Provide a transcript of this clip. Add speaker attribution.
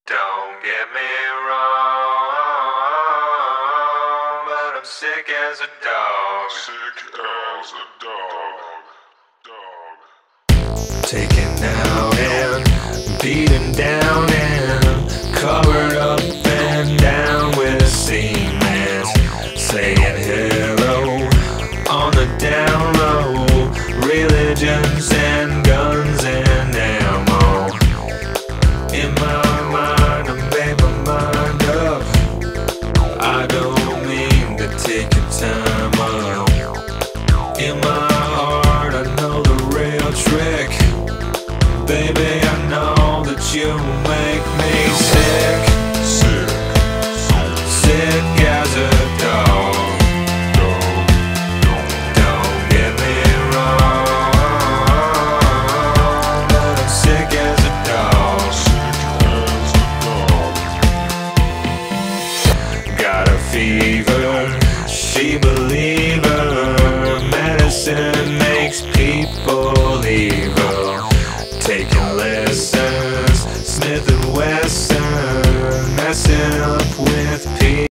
Speaker 1: Don't get me wrong, but I'm sick as a dog.
Speaker 2: Sick as a dog.
Speaker 1: Taken out and beaten down and covered up and down with semen. Saying hello on the down low. Religions and guns and ammo. In my mind, I made my mind up. I don't mean to take your time up. In my heart, I know the real trick. Baby, I know that you make me sick. Sick as a dog. Don't get me wrong, but I'm sick as a dog. Got a fever, she believer. Medicine makes people evil. Taking lessons